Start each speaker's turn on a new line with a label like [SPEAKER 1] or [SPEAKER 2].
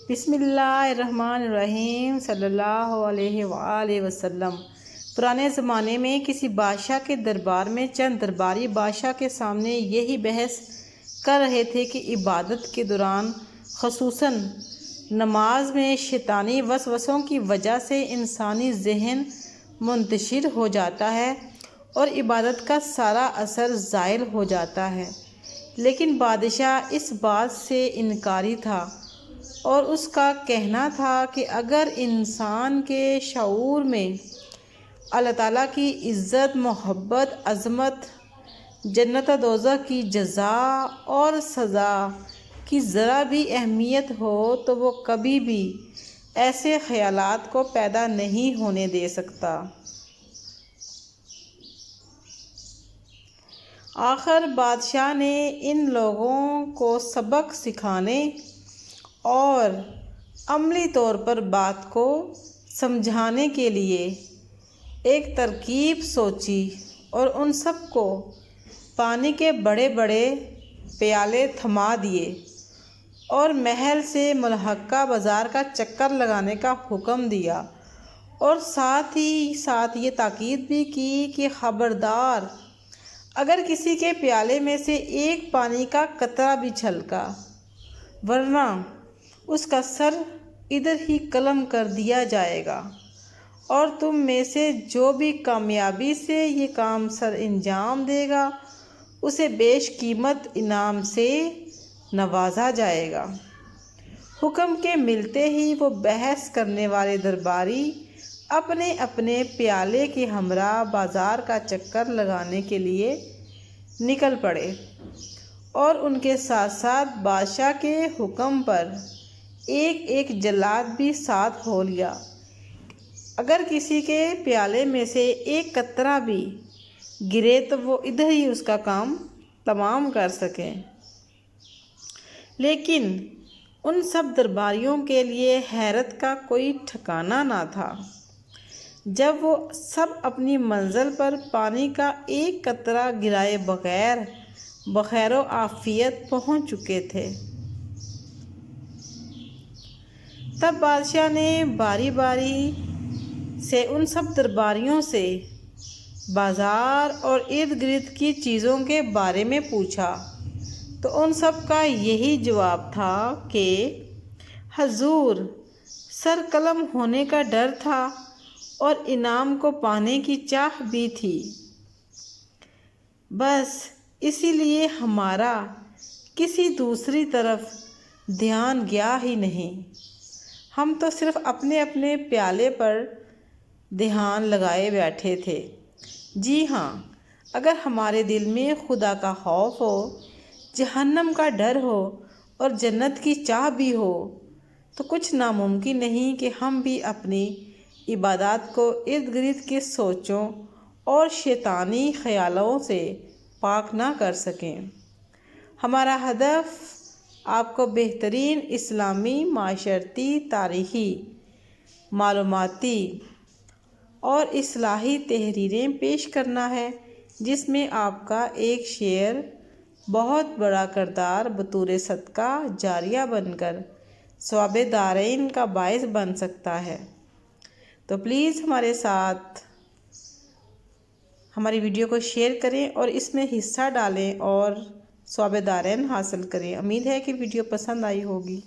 [SPEAKER 1] بسم اللہ الرحمن الرحیم صلی اللہ علیہ وآلہ وسلم۔ پرانے زمانے میں کسی بادشاہ کے دربار میں چند درباری بادشاہ کے سامنے یہی بحث کر رہے تھے کہ عبادت کے دوران خصوصاً نماز میں شیطانی وسوسوں کی وجہ سے انسانی ذہن منتشر ہو جاتا ہے اور عبادت کا سارا اثر زائل ہو جاتا ہے، لیکن بادشاہ اس بات سے انکاری تھا اور اس کا کہنا تھا کہ اگر انسان کے شعور میں اللہ تعالیٰ کی عزت، محبت، عظمت، جنت و دوزخ کی جزا اور سزا کی ذرا بھی اہمیت ہو تو وہ کبھی بھی ایسے خیالات کو پیدا نہیں ہونے دے سکتا۔ آخر بادشاہ نے ان لوگوں کو سبق سکھانے اور عملی طور پر بات کو سمجھانے کے لیے ایک ترکیب سوچی اور ان سب کو پانی کے بڑے بڑے پیالے تھما دیے اور محل سے ملحقہ بازار کا چکر لگانے کا حکم دیا، اور ساتھ ہی ساتھ یہ تاکید بھی کی کہ خبردار، اگر کسی کے پیالے میں سے ایک پانی کا قطرہ بھی چھلکا، ورنہ اس کا سر ادھر ہی قلم کر دیا جائے گا، اور تم میں سے جو بھی کامیابی سے یہ کام سر انجام دے گا اسے بیش قیمت انعام سے نوازا جائے گا۔ حکم کے ملتے ہی وہ بحث کرنے والے درباری اپنے اپنے پیالے کے ہمراہ بازار کا چکر لگانے کے لیے نکل پڑے، اور ان کے ساتھ ساتھ بادشاہ کے حکم پر ایک ایک جلاد بھی ساتھ ہو لیا، اگر کسی کے پیالے میں سے ایک قطرہ بھی گرے تو وہ ادھر ہی اس کا کام تمام کر سکیں۔ لیکن ان سب درباریوں کے لیے حیرت کا کوئی ٹھکانہ نہ تھا جب وہ سب اپنی منزل پر پانی کا ایک قطرہ گرائے بغیر بخیر و عافیت پہنچ چکے تھے۔ تب بادشاہ نے باری باری سے ان سب درباریوں سے بازار اور ارد گرد کی چیزوں کے بارے میں پوچھا، تو ان سب کا یہی جواب تھا کہ حضور، سر قلم ہونے کا ڈر تھا اور انعام کو پانے کی چاہ بھی تھی، بس اسی لیے ہمارا کسی دوسری طرف دھیان گیا ہی نہیں، ہم تو صرف اپنے اپنے پیالے پر دھیان لگائے بیٹھے تھے۔ جی ہاں، اگر ہمارے دل میں خدا کا خوف ہو، جہنم کا ڈر ہو اور جنت کی چاہ بھی ہو تو کچھ ناممکن نہیں کہ ہم بھی اپنی عبادات کو ارد گرد کی سوچوں اور شیطانی خیالوں سے پاک نہ کر سکیں۔ ہمارا ہدف آپ کو بہترین اسلامی، معاشرتی، تاریخی، معلوماتی اور اصلاحی تحریریں پیش کرنا ہے، جس میں آپ کا ایک شیئر بہت بڑا کردار بطور صدقہ جاریہ بن کر ثواب دارین کا باعث بن سکتا ہے۔ تو پلیز ہمارے ساتھ ہماری ویڈیو کو شیئر کریں اور اس میں حصہ ڈالیں اور ثواب دارین حاصل کریں۔ امید ہے کہ ویڈیو پسند آئی ہوگی۔